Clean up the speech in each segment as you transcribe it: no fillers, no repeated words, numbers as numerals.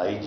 IG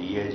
DIG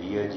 DIG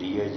DIG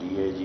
DIG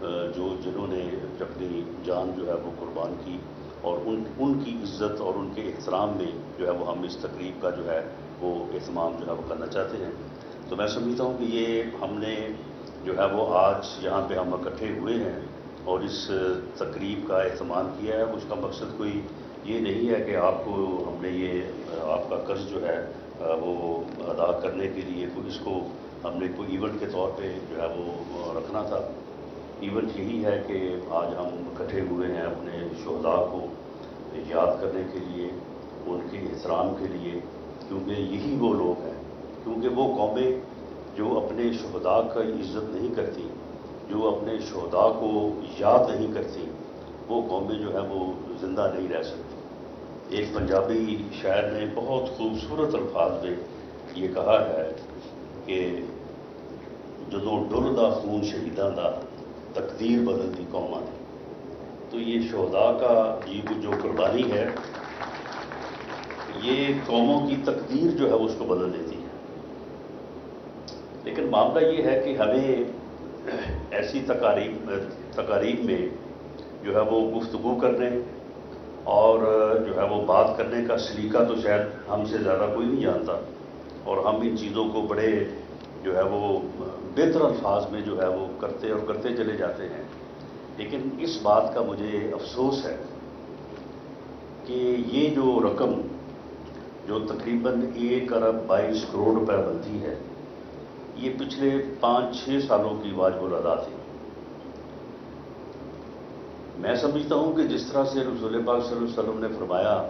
جنہوں نے اپنی جان جو ہے وہ قربان کی، اور ان کی عزت اور ان کے احترام میں جو ہے وہ ہم اس تقریب کا جو ہے وہ اہتمام جو ہے وہ کرنا چاہتے ہیں۔ تو میں سمجھتا ہوں کہ یہ ہم نے جو ہے وہ آج یہاں پہ ہم اکٹھے ہوئے ہیں اور اس تقریب کا اہتمام کیا ہے، اس کا مقصد کوئی یہ نہیں ہے کہ آپ کو ہم نے یہ آپ کا قرض جو ہے وہ ادا کرنے کے لیے اس کو ہم نے کوئی ایونٹ کے طور پہ جو ہے وہ رکھنا تھا۔ ایونٹ یہی ہے کہ آج ہم اکٹھے ہوئے ہیں اپنے شہداء کو یاد کرنے کے لیے، ان کے احترام کے لیے، کیونکہ یہی وہ لوگ ہیں، کیونکہ وہ قومیں جو اپنے شہداء کا عزت نہیں کرتی، جو اپنے شہداء کو یاد نہیں کرتی، وہ قومیں جو ہے وہ زندہ نہیں رہ سکتی۔ ایک پنجابی شاعر نے بہت خوبصورت الفاظ میں یہ کہا ہے کہ جدوں ڈردا خون شہیداں دا تقدیر بدلتی قوماں دی۔ تو یہ شہداء کا جو قربانی ہے، یہ قوموں کی تقدیر جو ہے اس کو بدل دیتی ہے۔ لیکن معاملہ یہ ہے کہ ہمیں ایسی تقاریب میں جو ہے وہ گفتگو کرنے اور جو ہے وہ بات کرنے کا سلیقہ تو شاید ہم سے زیادہ کوئی نہیں جانتا، اور ہم ان چیزوں کو بڑے جو ہے وہ بہتر الفاظ میں جو ہے وہ کرتے چلے جاتے ہیں۔ لیکن اس بات کا مجھے افسوس ہے کہ یہ جو رقم جو تقریباً 1 ارب 22 کروڑ روپے بنتی ہے، یہ پچھلے 5-6 سالوں کی واجب الادا تھی۔ میں سمجھتا ہوں کہ جس طرح سے رسول پاک صلی اللہ علیہ وسلم نے فرمایا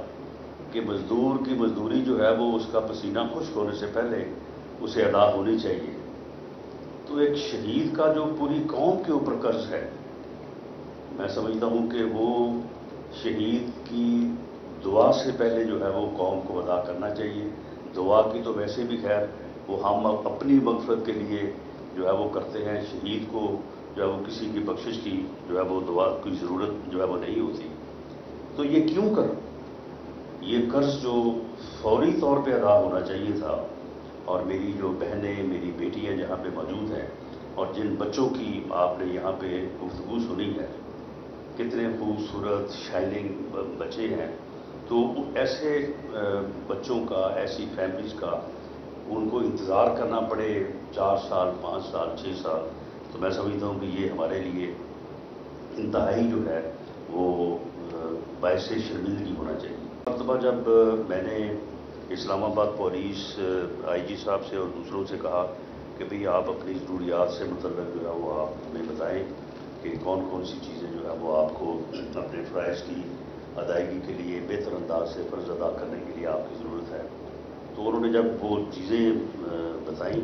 کہ مزدور کی مزدوری جو ہے وہ اس کا پسینہ خشک ہونے سے پہلے اسے ادا ہونی چاہیے، تو ایک شہید کا جو پوری قوم کے اوپر قرض ہے، میں سمجھتا ہوں کہ وہ شہید کی دعا سے پہلے جو ہے وہ قوم کو ادا کرنا چاہیے۔ دعا کی تو ویسے بھی خیر وہ ہم اپنی مغفرت کے لیے جو ہے وہ کرتے ہیں، شہید کو جو ہے وہ کسی کی بخشش کی جو ہے وہ دعا کی ضرورت جو ہے وہ نہیں ہوتی۔ تو یہ کیوں کر یہ قرض جو فوری طور پہ ادا ہونا چاہیے تھا، اور میری جو بہنیں، میری بیٹیاں جہاں پہ موجود ہیں، اور جن بچوں کی آپ نے یہاں پہ گفتگو سنی ہے، کتنے خوبصورت شائننگ بچے ہیں، تو ایسے بچوں کا، ایسی فیملیز کا ان کو انتظار کرنا پڑے 4 سال، 5 سال، 6 سال، تو میں سمجھتا ہوں کہ یہ ہمارے لیے انتہائی جو ہے وہ باعث شرمندگی ہونا چاہیے۔ مرتبہ جب میں نے اسلام آباد پولیس آئی جی صاحب سے اور دوسروں سے کہا کہ بھئی آپ اپنی ضروریات سے متعلق جو ہے وہ آپ ہمیں بتائیں کہ کون کون سی چیزیں جو ہے وہ آپ کو اپنے فرائض کی ادائیگی کے لیے بہتر انداز سے فرض ادا کرنے کے لیے آپ کی ضرورت ہے، تو انہوں نے جب وہ چیزیں بتائیں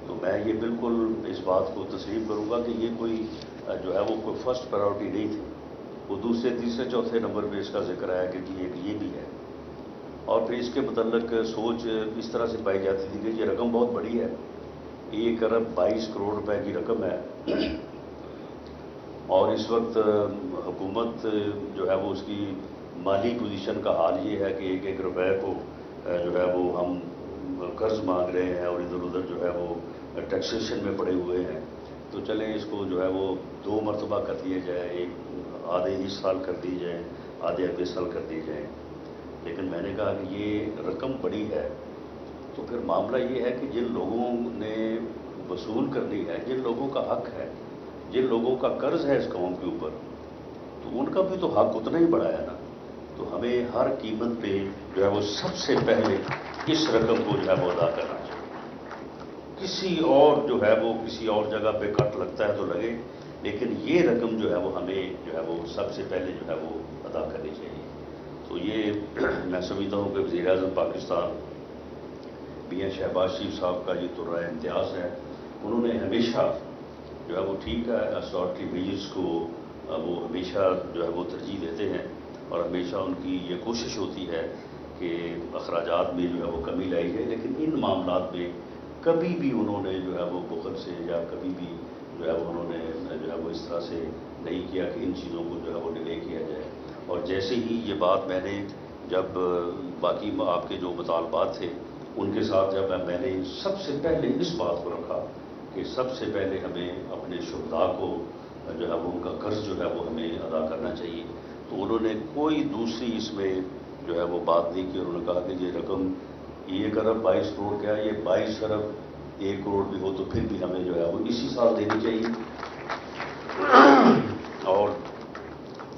تو میں یہ بالکل اس بات کو تسلیم کروں گا کہ یہ کوئی جو ہے وہ کوئی فرسٹ پرائیورٹی نہیں تھی، وہ دوسرے، تیسرے، چوتھے نمبر پہ اس کا ذکر آیا کہ جی ایک یہ بھی ہے، اور پھر اس کے متعلق سوچ اس طرح سے پائی جاتی تھی کہ یہ رقم بہت بڑی ہے، 1 ارب 22 کروڑ روپے کی رقم ہے، اور اس وقت حکومت جو ہے وہ اس کی مالی پوزیشن کا حال یہ ہے کہ 1-1 روپے کو جو ہے وہ ہم قرض مانگ رہے ہیں، اور ادھر ادھر جو ہے وہ ٹیکسیشن میں پڑے ہوئے ہیں، تو چلیں اس کو جو ہے وہ 2 مرتبہ کر دیا جائے، ایک آدھے اس سال کر دی جائے، آدھے اگلے سال کر دی جائے۔ لیکن میں نے کہا کہ یہ رقم بڑی ہے، تو پھر معاملہ یہ ہے کہ جن لوگوں نے وصول کرنی ہے، جن لوگوں کا حق ہے، جن لوگوں کا قرض ہے اس قوم کے اوپر، تو ان کا بھی تو حق اتنا ہی بڑا ہے نا۔ تو ہمیں ہر قیمت پہ جو ہے وہ سب سے پہلے اس رقم کو جو ہے وہ ادا کرنا چاہیے۔ کسی اور جو ہے وہ کسی اور جگہ پہ کٹ لگتا ہے تو لگے، لیکن یہ رقم جو ہے وہ ہمیں جو ہے وہ سب سے پہلے جو ہے وہ ادا کرنی چاہیے۔ تو یہ میں سمجھتا ہوں کہ وزیر اعظم پاکستان میاں شہباز شریف صاحب کا یہ تو رائے امتیاز ہے، انہوں نے ہمیشہ جو ہے وہ ٹھیک ہے اسٹاٹری میجرز کو وہ ہمیشہ جو ہے وہ ترجیح دیتے ہیں، اور ہمیشہ ان کی یہ کوشش ہوتی ہے کہ اخراجات میں جو ہے وہ کمی لائی جائے، لیکن ان معاملات میں کبھی بھی انہوں نے جو ہے وہ بخل سے یا کبھی بھی جو ہے وہ انہوں نے جو ہے وہ اس طرح سے نہیں کیا کہ ان چیزوں کو جو ہے وہ ڈیلے کیا جائے۔ اور جیسے ہی یہ بات میں نے جب باقی آپ کے جو مطالبات تھے ان کے ساتھ جب میں نے سب سے پہلے اس بات کو رکھا کہ سب سے پہلے ہمیں اپنے شہداء کو جو ہے وہ ان کا قرض جو ہے وہ ہمیں ادا کرنا چاہیے. تو انہوں نے کوئی دوسری اس میں جو ہے وہ بات نہیں کی. انہوں نے کہا کہ یہ رقم 1 ارب 22 کروڑ کیا ہے، یہ 22 ارب 1 کروڑ بھی ہو تو پھر بھی ہمیں جو ہے وہ اسی سال دینی چاہیے. اور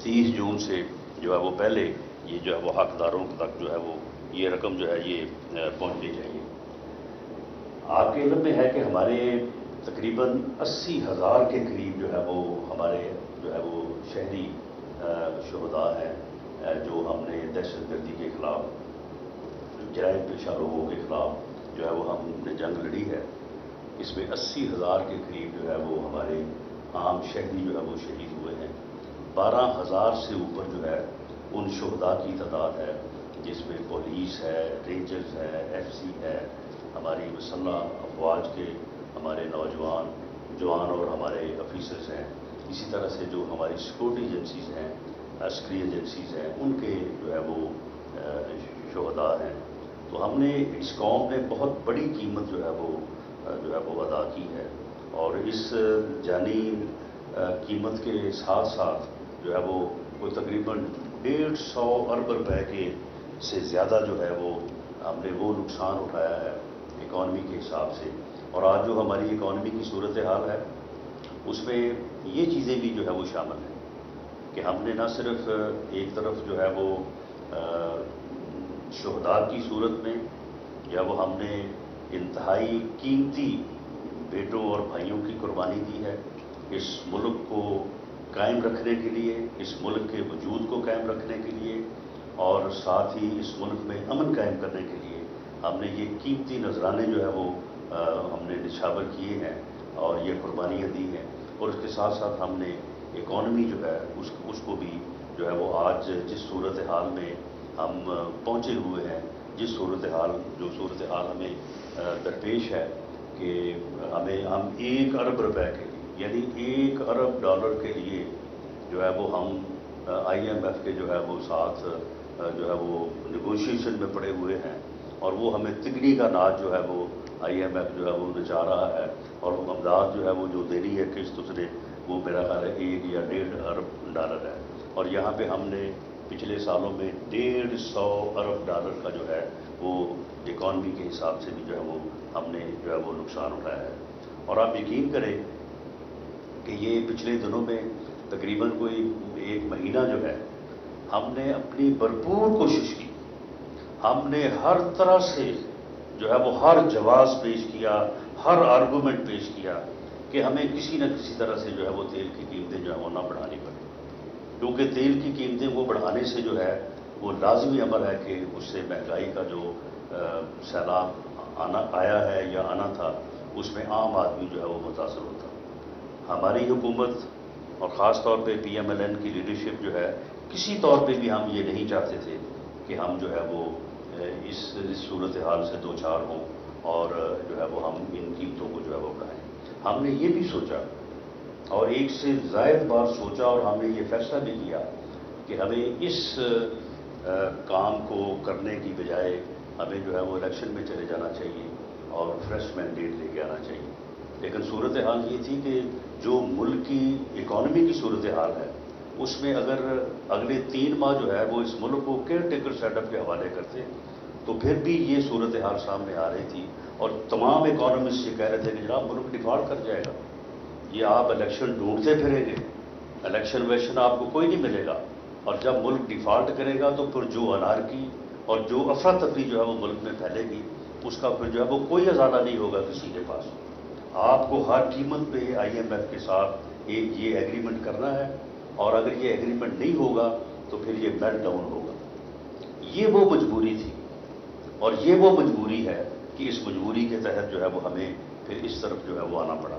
30 جون سے جو ہے وہ پہلے یہ جو ہے وہ حقداروں تک جو ہے وہ یہ رقم جو ہے یہ پہنچنی چاہیے. آپ کے علم میں ہے کہ ہمارے تقریباً 80,000 کے قریب جو ہے وہ ہمارے جو ہے وہ شہری شہداء ہیں جو ہم نے دہشت گردی کے خلاف، جرائم پیشہ لوگوں کے خلاف جو ہے وہ ہم نے جنگ لڑی ہے. اس میں 80,000 کے قریب جو ہے وہ ہمارے عام شہری جو ہے وہ شہید ہوئے ہیں. 12,000 سے اوپر جو ہے ان شہداء کی تعداد ہے، جس میں پولیس ہے، رینجرز ہے، ایف سی ہے، ہماری مسلح افواج کے ہمارے نوجوان جوان اور ہمارے آفیسرز ہیں. اسی طرح سے جو ہماری سیکورٹی ایجنسیز ہیں، عسکری ایجنسیز ہیں، ان کے جو ہے وہ شہداء ہیں. تو ہم نے اس قوم نے بہت بڑی قیمت جو ہے وہ ادا کی ہے. اور اس جانی قیمت کے ساتھ ساتھ جو ہے وہ کوئی تقریباً 150 ارب روپے کے سے زیادہ جو ہے وہ ہم نے وہ نقصان اٹھایا ہے اکانومی کے حساب سے. اور آج جو ہماری اکانومی کی صورتحال ہے اس میں یہ چیزیں بھی جو ہے وہ شامل ہیں کہ ہم نے نہ صرف ایک طرف جو ہے وہ شہداء کی صورت میں یا وہ ہم نے انتہائی قیمتی بیٹوں اور بھائیوں کی قربانی دی ہے اس ملک کو قائم رکھنے کے لیے، اس ملک کے وجود کو قائم رکھنے کے لیے، اور ساتھ ہی اس ملک میں امن قائم کرنے کے لیے ہم نے یہ قیمتی نذرانے جو ہے وہ ہم نے نچھاور کیے ہیں اور یہ قربانیاں دی ہیں. اور اس کے ساتھ ساتھ ہم نے اکانومی جو ہے اس کو بھی جو ہے وہ آج جس صورتحال میں ہم پہنچے ہوئے ہیں، جو صورتحال ہمیں درپیش ہے کہ ہم 1 ارب روپے کے لیے یعنی 1 ارب ڈالر کے لیے جو ہے وہ ہم آئی ایم ایف کے جو ہے وہ ساتھ جو ہے وہ نیگوشیشن میں پڑے ہوئے ہیں. اور وہ ہمیں تگنی کا ناچ جو ہے وہ آئی ایم ایف جو ہے وہ نچا رہا ہے. اور وہ امداد جو ہے وہ جو دینی ہے قسط اس نے وہ میرا خیال ہے 1 یا 1.5 ارب ڈالر ہے. اور یہاں پہ ہم نے پچھلے سالوں میں 150 ارب ڈالر کا جو ہے وہ اکانومی کے حساب سے بھی جو ہے وہ ہم نے جو ہے وہ نقصان اٹھایا ہے. اور آپ یقین کریں کہ یہ پچھلے دنوں میں تقریباً کوئی 1 مہینہ جو ہے ہم نے اپنی بھرپور کوشش کی. ہم نے ہر طرح سے جو ہے وہ ہر جواز پیش کیا، ہر آرگومنٹ پیش کیا کہ ہمیں کسی نہ کسی طرح سے جو ہے وہ تیل کی قیمتیں جو ہے وہ نہ بڑھانی پڑیں. کیونکہ تیل کی قیمتیں وہ بڑھانے سے جو ہے وہ لازمی امر ہے کہ اس سے مہنگائی کا جو سیلاب آیا ہے یا آنا تھا اس میں عام آدمی جو ہے وہ متاثر ہوتا. ہماری حکومت اور خاص طور پہ پی ایم ایل این کی لیڈرشپ جو ہے کسی طور پہ بھی ہم یہ نہیں چاہتے تھے کہ ہم جو ہے وہ اس صورتحال سے دوچار ہوں اور جو ہے وہ ہم ان قیمتوں کو جو ہے وہ بڑھائیں. ہم نے یہ بھی سوچا اور ایک سے زائد بار سوچا اور ہم نے یہ فیصلہ بھی کیا کہ ہمیں اس کام کو کرنے کی بجائے ہمیں جو ہے وہ الیکشن میں چلے جانا چاہیے اور فریش مینڈیٹ لے کے آنا چاہیے. لیکن صورتحال یہ تھی کہ جو ملک کی اکانومی کی صورتحال ہے اس میں اگر اگلے 3 ماہ جو ہے وہ اس ملک کو کیئر ٹیکر سیٹ اپ کے حوالے کرتے تو پھر بھی یہ صورتحال سامنے آ رہی تھی. اور تمام اکانومسٹ یہ کہہ رہے تھے کہ جناب ملک ڈیفالٹ کر جائے گا، یہ آپ الیکشن ڈھونڈتے پھریں گے، الیکشن ویکشن آپ کو کوئی نہیں ملے گا. اور جب ملک ڈیفالٹ کرے گا تو پھر جو انارکی اور جو افراتفری جو ہے وہ ملک میں پھیلے گی اس کا پھر جو ہے وہ کوئی ازادہ نہیں ہوگا کسی کے پاس. آپ کو ہر قیمت پہ آئی ایم ایف کے ساتھ یہ ایگریمنٹ کرنا ہے اور اگر یہ ایگریمنٹ نہیں ہوگا تو پھر یہ میلٹ ڈاؤن ہوگا. یہ وہ مجبوری تھی اور یہ وہ مجبوری ہے کہ اس مجبوری کے تحت جو ہے وہ ہمیں پھر اس طرف جو ہے وہ آنا پڑا.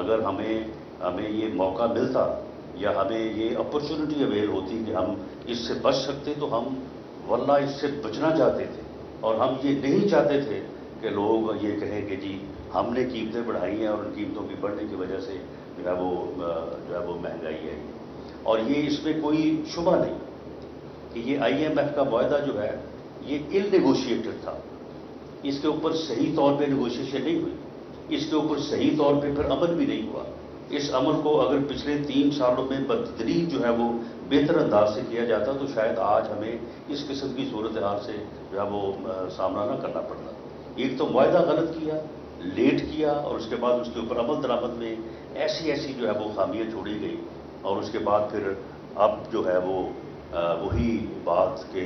اگر ہمیں یہ موقع ملتا یا ہمیں یہ اپرچونٹی اویل ہوتی کہ ہم اس سے بچ سکتے تو ہم واللہ اس سے بچنا چاہتے تھے. اور ہم یہ نہیں چاہتے تھے کہ لوگ یہ کہیں کہ جی ہم نے قیمتیں بڑھائی ہیں اور ان قیمتوں کی بڑھنے کی وجہ سے جو ہے وہ مہنگائی ہے. اور یہ اس میں کوئی شبہ نہیں کہ یہ آئی ایم ایف کا معاہدہ جو ہے یہ ان نیگوشیٹڈ تھا. اس کے اوپر صحیح طور پہ نیگوشیشن نہیں ہوئی، اس کے اوپر صحیح طور پہ پھر عمل بھی نہیں ہوا. اس عمل کو اگر پچھلے 3 سالوں میں بتدریج جو ہے وہ بہتر انداز سے کیا جاتا تو شاید آج ہمیں اس قسم کی صورتحال سے جو ہے وہ سامنا نہ کرنا پڑتا۔ ایک تو معاہدہ غلط کیا، لیٹ کیا، اور اس کے بعد اس کے اوپر عمل درآمد میں ایسی ایسی جو ہے وہ خامیاں چھوڑی گئی، اور اس کے بعد پھر اب جو ہے وہ وہی بات کہ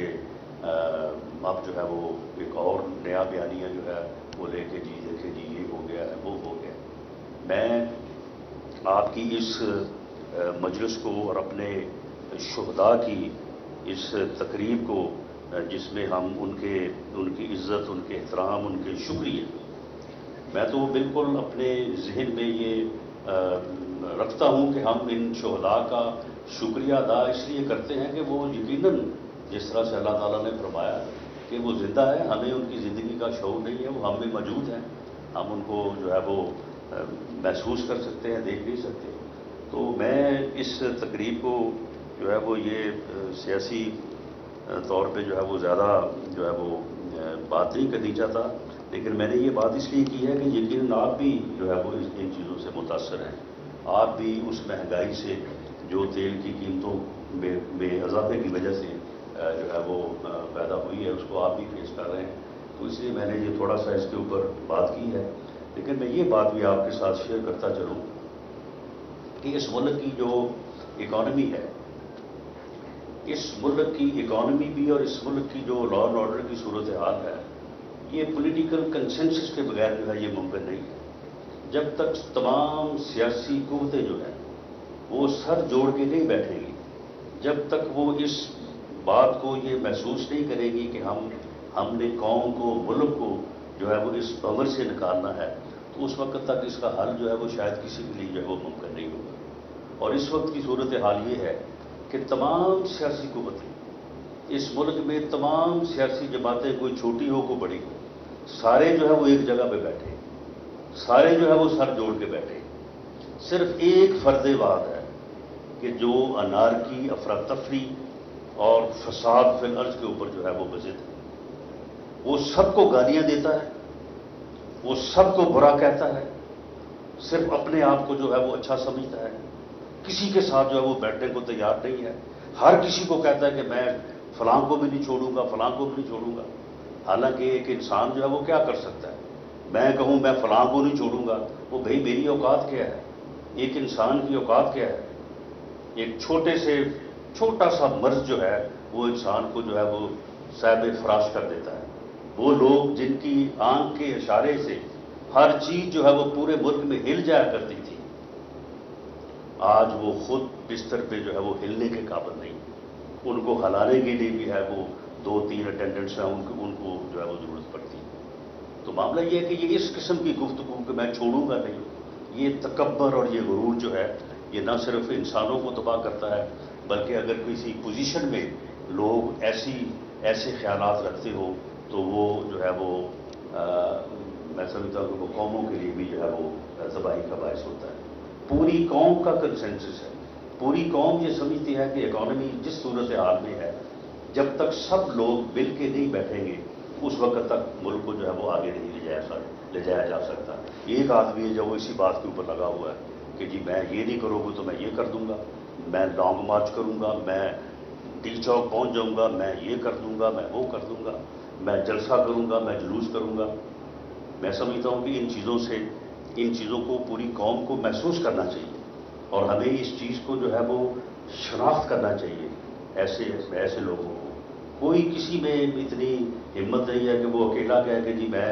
اب جو ہے وہ ایک اور نیا بیانیہ جو ہے وہ لے کے جی دیکھیں جی یہ ہو گیا ہے وہ ہو گیا۔ میں آپ کی اس مجلس کو اور اپنے شہداء کی اس تقریب کو جس میں ہم ان کی عزت، ان کے احترام، ان کے شکریہ، میں تو بالکل اپنے ذہن میں یہ رکھتا ہوں کہ ہم ان شہداء کا شکریہ ادا اس لیے کرتے ہیں کہ وہ یقیناً جس طرح سے اللہ تعالیٰ نے فرمایا کہ وہ زندہ ہے، ہمیں ان کی زندگی کا شعور نہیں ہے، وہ ہم میں موجود ہیں، ہم ان کو جو ہے وہ محسوس کر سکتے ہیں، دیکھ نہیں سکتے۔ تو میں اس تقریب کو جو ہے وہ یہ سیاسی طور پہ جو ہے وہ زیادہ جو ہے وہ بات نہیں کرنی چاہتا، لیکن میں نے یہ بات اس لیے کی ہے کہ یقیناً آپ بھی جو ہے وہ ان چیزوں سے متاثر ہیں، آپ بھی اس مہنگائی سے جو تیل کی قیمتوں میں اضافے کی وجہ سے جو ہے وہ پیدا ہوئی ہے، اس کو آپ بھی فیس کر رہے ہیں۔ تو اس لیے میں نے یہ تھوڑا سا اس کے اوپر بات کی ہے، لیکن میں یہ بات بھی آپ کے ساتھ شیئر کرتا چلوں کہ اس ملک کی جو اکانومی ہے، اس ملک کی اکانومی بھی اور اس ملک کی جو لا اینڈ آرڈر کی صورتحال ہے، یہ پولیٹیکل کنسنسس کے بغیر جو ہے یہ ممکن نہیں ہے۔ جب تک تمام سیاسی قوتیں جو ہیں وہ سر جوڑ کے نہیں بیٹھیں گی، جب تک وہ اس بات کو یہ محسوس نہیں کرے گی کہ ہم نے قوم کو، ملک کو جو ہے وہ اس بھنور سے نکالنا ہے، تو اس وقت تک اس کا حل جو ہے وہ شاید کسی کے لیے جو ہے وہ ممکن نہیں ہوگا۔ اور اس وقت کی صورتحال یہ ہے کہ تمام سیاسی قوتیں اس ملک میں، تمام سیاسی جماعتیں، کوئی چھوٹی ہو کوئی بڑی ہو، سارے جو ہے وہ ایک جگہ پہ بیٹھے، سارے جو ہے وہ سر جوڑ کے بیٹھے۔ صرف ایک فرد واحد ہے کہ جو انارکی، افراتفری اور فساد فی الارض کے اوپر جو ہے وہ بضد ہے۔ وہ سب کو گالیاں دیتا ہے، وہ سب کو برا کہتا ہے، صرف اپنے آپ کو جو ہے وہ اچھا سمجھتا ہے، کسی کے ساتھ جو ہے وہ بیٹھنے کو تیار نہیں ہے، ہر کسی کو کہتا ہے کہ میں فلاں کو بھی نہیں چھوڑوں گا، فلاں کو بھی نہیں چھوڑوں گا۔ حالانکہ ایک انسان جو ہے وہ کیا کر سکتا ہے؟ میں کہوں میں فلاں کو نہیں چھوڑوں گا، وہ بھئی میری اوقات کیا ہے؟ ایک انسان کی اوقات کیا ہے؟ ایک چھوٹا سا مرض جو ہے وہ انسان کو جو ہے وہ صاحب فراش کر دیتا ہے۔ وہ لوگ جن کی آنکھ کے اشارے سے ہر چیز جو ہے وہ پورے ملک میں ہل جایا کرتی تھی، آج وہ خود بستر پہ جو ہے وہ ہلنے کے قابل نہیں، ان کو ہلانے کے لیے بھی ہے وہ 2-3 اٹینڈنٹس ہیں، ان کو جو ہے وہ ضرورت پڑتی ہے۔ تو معاملہ یہ ہے کہ یہ اس قسم کی گفتگو کہ میں چھوڑوں گا نہیں، یہ تکبر اور یہ غرور جو ہے یہ نہ صرف انسانوں کو تباہ کرتا ہے، بلکہ اگر کسی پوزیشن میں لوگ ایسے خیالات رکھتے ہو تو وہ جو ہے وہ میں سمجھتا ہوں کہ وہ قوموں کے لیے بھی جو ہے وہ تباہی کا باعث ہوتا ہے۔ پوری قوم کا کنسنسس ہے، پوری قوم یہ سمجھتی ہے کہ اکانومی جس صورتحال میں ہے، جب تک سب لوگ مل کے نہیں بیٹھیں گے اس وقت تک ملک کو جو ہے وہ آگے نہیں لے جایا جا سکتا۔ ایک آدمی ہے جو وہ اسی بات کے اوپر لگا ہوا ہے کہ جی میں یہ نہیں کروں گا تو میں یہ کر دوں گا، میں لانگ مارچ کروں گا، میں ٹی چوک پہنچ جاؤں گا، میں یہ کر دوں گا، میں وہ کر دوں گا، میں جلسہ کروں گا، میں جلوس کروں گا۔ میں سمجھتا ہوں کہ ان چیزوں کو پوری قوم کو محسوس کرنا چاہیے، اور ہمیں اس چیز کو جو ہے وہ شناخت کرنا چاہیے ایسے لوگوں کو۔ کوئی کسی میں اتنی ہمت نہیں ہے کہ وہ اکیلا کہے کہ جی میں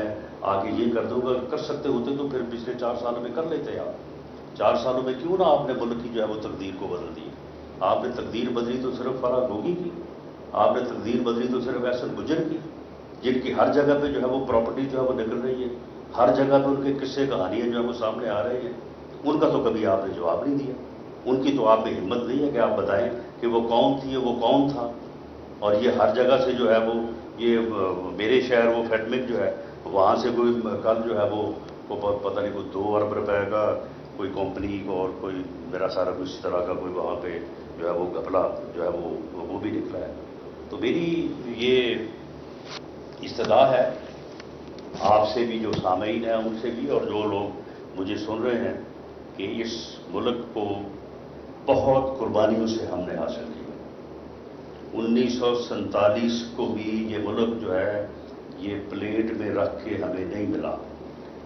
آگے یہ کر دوں گا۔ کر سکتے ہوتے تو پھر پچھلے 4 سالوں میں کر لیتے آپ۔ 4 سالوں میں کیوں نہ آپ نے ملک کی جو ہے وہ تقدیر کو بدل دی؟ آپ نے تقدیر بدلی تو صرف فارغ گوگی کی، آپ نے تقدیر بدلی تو صرف احسن گجر کی، جن کی ہر جگہ پہ جو ہے وہ پراپرٹی جو ہے وہ نکل رہی ہے، ہر جگہ پہ ان کے قصے کہانیاں جو ہے وہ سامنے آ رہے ہیں۔ ان کا تو کبھی آپ نے جواب نہیں دیا، ان کی تو آپ میں ہمت نہیں ہے کہ آپ بتائیں کہ وہ کون تھی، وہ کون تھا۔ اور یہ ہر جگہ سے جو ہے وہ یہ میرے شہر وہ فیٹمک جو ہے وہاں سے کوئی کل جو ہے وہ پتہ نہیں کوئی 2 ارب روپے کا کوئی کمپنی اور کوئی میرا سارا کچھ اس طرح کا کوئی وہاں پہ جو ہے وہ گھپلا جو ہے وہ بھی نکلا ہے۔ تو میری یہ استدعا ہے آپ سے بھی، جو سامعین ہیں ان سے بھی، اور جو لوگ مجھے سن رہے ہیں، کہ اس ملک کو بہت قربانیوں سے ہم نے حاصل کیا۔ 1947 کو بھی یہ ملک جو ہے یہ پلیٹ میں رکھ کے ہمیں نہیں ملا۔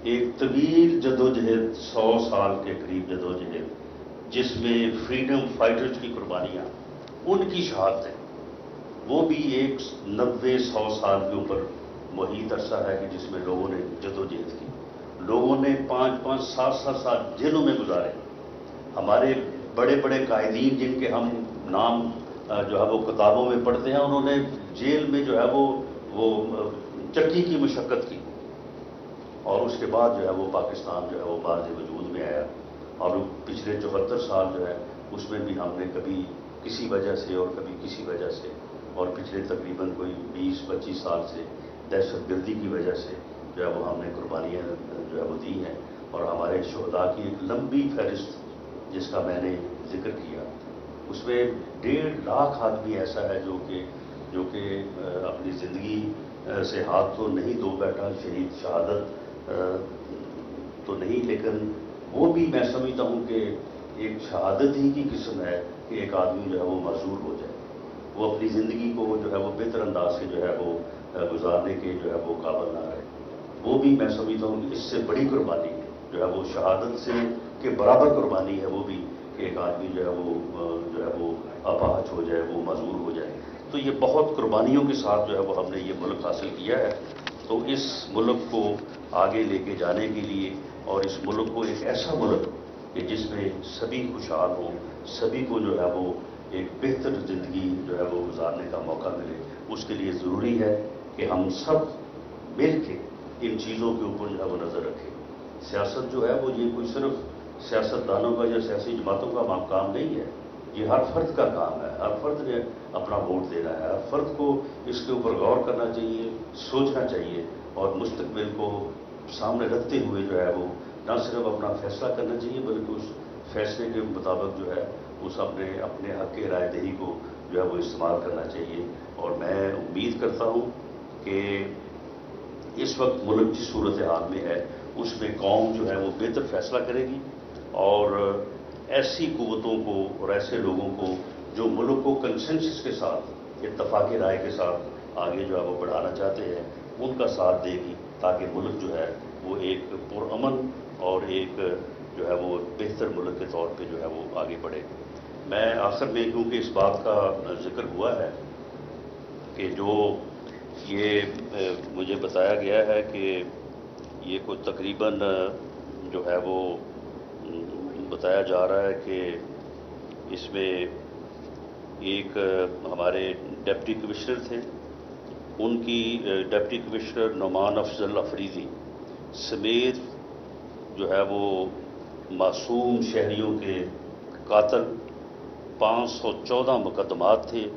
ایک طویل جدوجہد، 100 سال کے قریب جدوجہد، جس میں فریڈم فائٹرز کی قربانیاں، ان کی شہادتیں، وہ بھی ایک 90-100 سال کے اوپر محیط عرصہ ہے کہ جس میں لوگوں نے جدوجہد کی، لوگوں نے 5-5 7-7 سال جیلوں میں گزارے۔ ہمارے بڑے بڑے قائدین جن کے ہم نام جو ہے وہ کتابوں میں پڑھتے ہیں، انہوں نے جیل میں جو ہے وہ چکی کی مشقت کی، اور اس کے بعد جو ہے وہ پاکستان جو ہے وہ بارز وجود میں آیا۔ اور پچھلے 74 سال جو ہے اس میں بھی ہم نے کبھی کسی وجہ سے اور کبھی کسی وجہ سے، اور پچھلے تقریباً کوئی 20-25 سال سے دہشت گردی کی وجہ سے جو ہے وہ ہم نے قربانیاں جو ہے وہ دی ہیں۔ اور ہمارے شہداء کی ایک لمبی فہرست جس کا میں نے ذکر کیا، اس میں 1.5 لاکھ آدمی ایسا ہے جو کہ اپنی زندگی سے ہاتھ تو نہیں دھو بیٹھا، شہادت تو نہیں، لیکن وہ بھی میں سمجھتا ہوں کہ ایک شہادت ہی کی قسم ہے کہ ایک آدمی جو ہے وہ معذور ہو جائے، وہ اپنی زندگی کو جو ہے وہ بہتر انداز سے جو ہے وہ گزارنے کے جو ہے وہ قابل نہ رہے۔ وہ بھی میں سمجھتا ہوں کہ اس سے بڑی قربانی جو ہے وہ شہادت سے کے برابر قربانی ہے، وہ بھی کہ ایک آدمی جو ہے وہ اپاہج ہو جائے، وہ معذور ہو جائے۔ تو یہ بہت قربانیوں کے ساتھ جو ہے وہ ہم نے یہ ملک حاصل کیا ہے۔ تو اس ملک کو آگے لے کے جانے کے لیے، اور اس ملک کو ایک ایسا ملک کہ جس میں سبھی خوشحال ہوں، سبھی کو جو ہے وہ ایک بہتر زندگی جو ہے وہ گزارنے کا موقع ملے، اس کے لیے ضروری ہے کہ ہم سب مل کے ان چیزوں کے اوپر جو ہے وہ نظر رکھیں۔ سیاست جو ہے وہ یہ کوئی صرف سیاستدانوں کا یا سیاسی جماعتوں کا کام نہیں ہے، یہ ہر فرد کا کام ہے۔ ہر فرد نے اپنا ووٹ دینا ہے، ہر فرد کو اس کے اوپر غور کرنا چاہیے، سوچنا چاہیے، اور مستقبل کو سامنے رکھتے ہوئے جو ہے وہ نہ صرف اپنا فیصلہ کرنا چاہیے بلکہ اس فیصلے کے مطابق جو ہے اس اپنے حق کی رائے دہی کو جو ہے وہ استعمال کرنا چاہیے۔ اور میں امید کرتا ہوں کہ اس وقت ملک جس صورتحال میں ہے اس میں قوم جو ہے وہ بہتر فیصلہ کرے گی، اور ایسی قوتوں کو اور ایسے لوگوں کو جو ملک کو کنسنسس کے ساتھ، اتفاق رائے کے ساتھ آگے جو ہے وہ بڑھانا چاہتے ہیں، ان کا ساتھ دے گی، تاکہ ملک جو ہے وہ ایک پرامن اور ایک جو ہے وہ بہتر ملک کے طور پہ جو ہے وہ آگے بڑھے۔ میں آخر میں کیونکہ اس بات کا ذکر ہوا ہے کہ جو یہ مجھے بتایا گیا ہے کہ یہ کوئی تقریباً جو ہے وہ بتایا جا رہا ہے کہ اس میں ایک ہمارے ڈپٹی کمشنر تھے، ان کی ڈپٹی کمشنر نعمان افضل افریدی سمیت جو ہے وہ معصوم شہریوں کے قاتل 514 مقدمات تھے،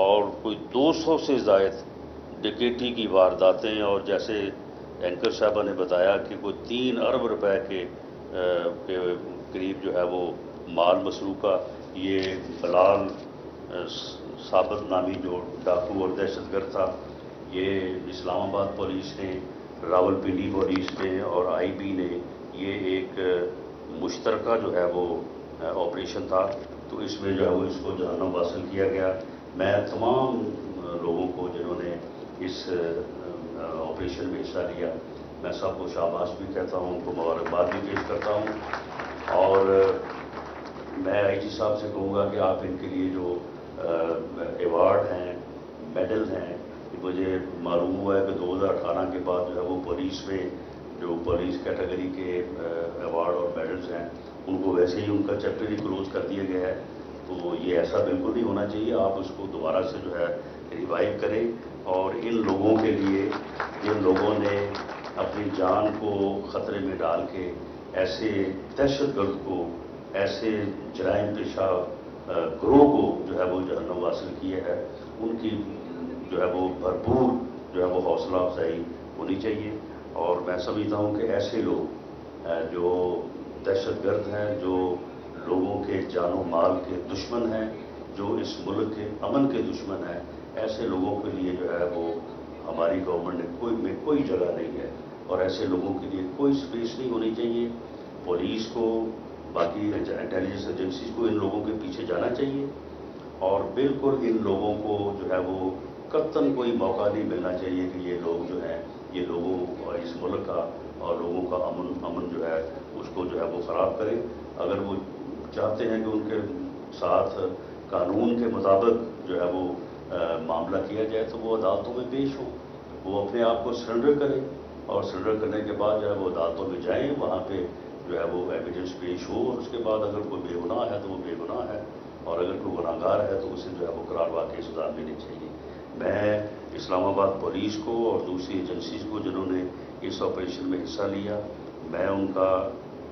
اور کوئی 200 سے زائد ڈکیٹی کی وارداتیں، اور جیسے اینکر صاحبہ نے بتایا کہ کوئی 3 ارب روپے کے قریب جو ہے وہ مال مسروقہ۔ یہ بلال ثابت نامی جو ڈاکو اور دہشت گرد تھا، یہ اسلام آباد پولیس نے، راول پنڈی پولیس نے اور آئی بی نے، یہ ایک مشترکہ جو ہے وہ آپریشن تھا، تو اس میں جو ہے وہ اس کو جہنم حاصل کیا گیا۔ میں تمام لوگوں کو جنہوں نے اس آپریشن میں حصہ لیا، میں سب کو شاباش بھی کہتا ہوں، ان کو مبارکباد بھی پیش کرتا ہوں، اور میں آئی جی صاحب سے کہوں گا کہ آپ ان کے لیے جو ایوارڈ ہیں، میڈل ہیں، مجھے معلوم ہوا ہے کہ 2018 کے بعد جو ہے وہ پولیس میں جو پولیس کیٹیگری کے ایوارڈ اور میڈلز ہیں، ان کو ویسے ہی ان کا چیپٹر ہی کلوز کر دیا گیا ہے۔ تو یہ ایسا بالکل نہیں ہونا چاہیے، آپ اس کو دوبارہ سے جو ہے ریوائیو کریں، اور ان لوگوں کے لیے جن لوگوں نے اپنی جان کو خطرے میں ڈال کے ایسے دہشت گرد کو، ایسے جرائم پیشہ گروہ کو جو ہے وہ جہنم حاصل کیا ہے، ان کی جو ہے وہ بھرپور جو ہے وہ حوصلہ افزائی ہونی چاہیے۔ اور میں سمجھتا ہوں کہ ایسے لوگ جو دہشت گرد ہیں، جو لوگوں کے جان و مال کے دشمن ہیں، جو اس ملک کے امن کے دشمن ہیں، ایسے لوگوں کے لیے جو ہے وہ ہماری گورنمنٹ میں کوئی جگہ نہیں ہے، اور ایسے لوگوں کے لیے کوئی سپیس نہیں ہونی چاہیے۔ پولیس کو، باقی انٹیلیجنس ایجنسیز کو ان لوگوں کے پیچھے جانا چاہیے، اور بالکل ان لوگوں کو جو ہے وہ قطعاً کوئی موقع نہیں ملنا چاہیے کہ یہ لوگ جو ہیں یہ لوگوں اس ملک کا اور لوگوں کا امن جو ہے اس کو جو ہے وہ خراب کریں۔ اگر وہ چاہتے ہیں کہ ان کے ساتھ قانون کے مطابق جو ہے وہ معاملہ کیا جائے تو وہ عدالتوں میں پیش ہو، وہ اپنے آپ کو سرنڈر کریں، اور سرنڈر کرنے کے بعد جو ہے وہ عدالتوں میں جائیں، وہاں پہ جو ہے وہ ایویڈنس پیش ہو، اور اس کے بعد اگر کوئی بے گناہ ہے تو وہ بے گناہ ہے، اور اگر کوئی گناہ گار ہے تو اسے جو ہے وہ قرار واقعی سزا ملنی چاہیے۔ میں اسلام آباد پولیس کو اور دوسری ایجنسیز کو جنہوں نے اس آپریشن میں حصہ لیا، میں ان کا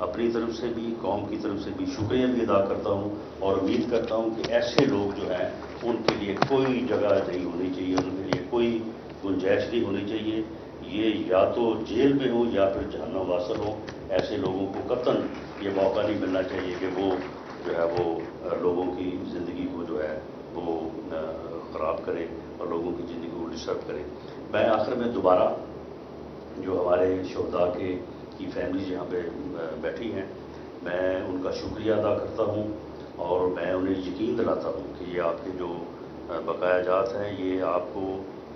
اپنی طرف سے بھی قوم کی طرف سے بھی شکریہ بھی ادا کرتا ہوں، اور امید کرتا ہوں کہ ایسے لوگ جو ہیں ان کے لیے کوئی جگہ نہیں ہونی چاہیے، ان کے لیے کوئی گنجائش نہیں ہونی چاہیے، یہ یا تو جیل میں ہو یا پھر جہنم واصل ہو۔ ایسے لوگوں کو قطعاً یہ موقع نہیں ملنا چاہیے کہ وہ جو ہے وہ لوگوں کی زندگی کو جو ہے وہ خراب کرے اور لوگوں کی زندگی کو ڈسٹرب کرے۔ میں آخر میں دوبارہ جو ہمارے شہداء کی فیملیز یہاں پہ بیٹھی ہیں، میں ان کا شکریہ ادا کرتا ہوں، اور میں انہیں یقین دلاتا ہوں کہ یہ آپ کے جو بقایا جات ہیں یہ آپ کو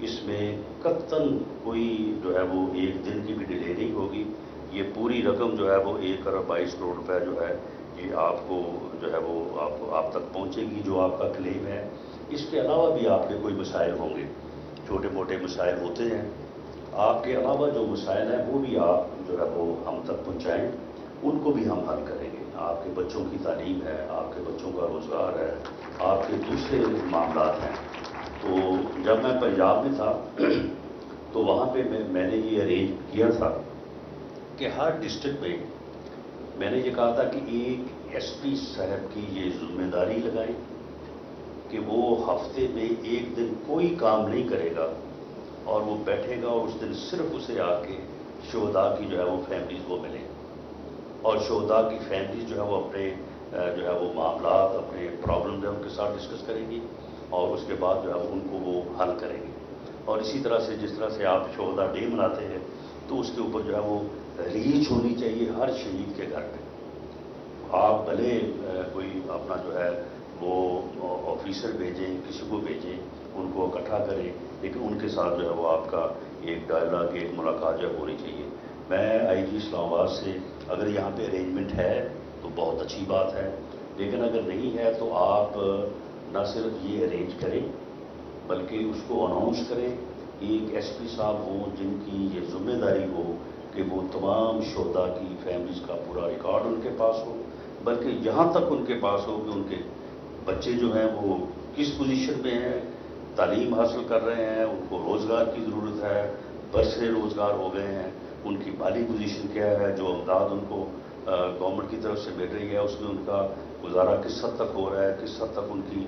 اس میں قطعاً کوئی جو ہے وہ ایک دن کی بھی ڈیلے نہیں ہوگی۔ یہ پوری رقم جو ہے وہ 1 ارب 22 کروڑ روپے جو ہے یہ آپ کو جو ہے وہ آپ تک پہنچے گی جو آپ کا کلیم ہے۔ اس کے علاوہ بھی آپ کے کوئی مسائل ہوں گے، چھوٹے موٹے مسائل ہوتے ہیں، آپ کے علاوہ جو مسائل ہیں وہ بھی آپ جو ہے وہ ہم تک پہنچائیں، ان کو بھی ہم حل کریں گے۔ آپ کے بچوں کی تعلیم ہے، آپ کے بچوں کا روزگار ہے، آپ کے دوسرے معاملات ہیں۔ تو جب میں پنجاب میں تھا تو وہاں پہ میں نے یہ ارینج کیا تھا کہ ہر ڈسٹرکٹ میں نے یہ کہا تھا کہ ایک ایس پی صاحب کی یہ ذمہ داری لگائیں کہ وہ ہفتے میں ایک دن کوئی کام نہیں کرے گا، اور وہ بیٹھے گا اور اس دن صرف اسے آ کے شہداء کی جو ہے وہ فیملیز وہ ملیں، اور شہداء کی فیملیز جو ہے وہ اپنے جو ہے وہ معاملات، اپنے پرابلم جو ہے ان کے ساتھ ڈسکس کریں گی، اور اس کے بعد جو ہے ان کو وہ حل کریں گے۔ اور اسی طرح سے جس طرح سے آپ شہداء ڈے مناتے ہیں تو اس کے اوپر جو ہے وہ ریچ ہونی چاہیے ہر شہید کے گھر پہ۔ آپ بھلے کوئی اپنا جو ہے وہ آفیسر بھیجیں، کسی کو بھیجیں، ان کو اکٹھا کریں، لیکن ان کے ساتھ جو ہے وہ آپ کا ایک ڈائلاگ، ایک ملاقات جو ہونی چاہیے۔ میں آئی جی اسلام آباد سے اگر یہاں پہ ارینجمنٹ ہے تو بہت اچھی بات ہے، لیکن اگر نہیں ہے تو آپ نہ صرف یہ ارینج کریں بلکہ اس کو اناؤنس کریں، ایک ایس پی صاحب ہوں جن کی یہ ذمہ داری ہو کہ وہ تمام شہداء کی فیملیز کا پورا ریکارڈ ان کے پاس ہو، بلکہ یہاں تک ان کے پاس ہو کہ ان کے بچے جو ہیں وہ کس پوزیشن میں ہیں، تعلیم حاصل کر رہے ہیں، ان کو روزگار کی ضرورت ہے، برسرے روزگار ہو گئے ہیں، ان کی مالی پوزیشن کیا ہے، جو امداد ان کو گورنمنٹ کی طرف سے مل رہی ہے اس میں ان کا گزارا کس حد تک ہو رہا ہے، کس حد تک ان کی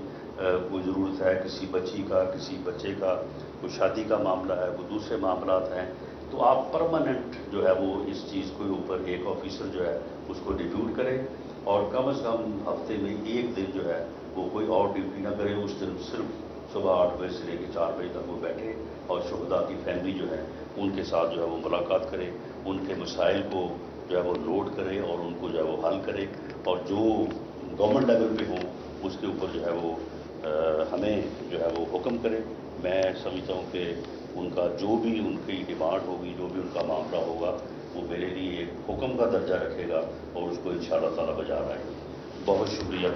کوئی ضرورت ہے، کسی بچی کا، کسی بچے کا کوئی شادی کا معاملہ ہے، کوئی دوسرے معاملات ہیں۔ تو آپ پرماننٹ جو ہے وہ اس چیز کے اوپر ایک آفیسر جو ہے اس کو ڈیپیوٹ کریں، اور کم از کم ہفتے میں ایک دن جو ہے وہ کوئی اور ڈیوٹی نہ کرے، اس دن صرف صبح 8 بجے سے لے کے 4 بجے تک وہ بیٹھے اور شہداء کی فیملی جو ہے ان کے ساتھ جو ہے وہ ملاقات کرے، ان کے مسائل کو جو ہے وہ نوٹ کرے اور ان کو جو ہے وہ حل کرے، اور جو گورنمنٹ لیول پہ ہوں اس کے اوپر جو ہے وہ ہمیں جو ہے وہ حکم کرے۔ میں سمجھتا ہوں کہ ان کا جو بھی ان کی ڈیمانڈ ہوگی، جو بھی ان کا معاملہ ہوگا، وہ میرے لیے ایک حکم کا درجہ رکھے گا، اور اس کو انشاءاللہ تعالی بجا لائے گا۔ بہت شکریہ۔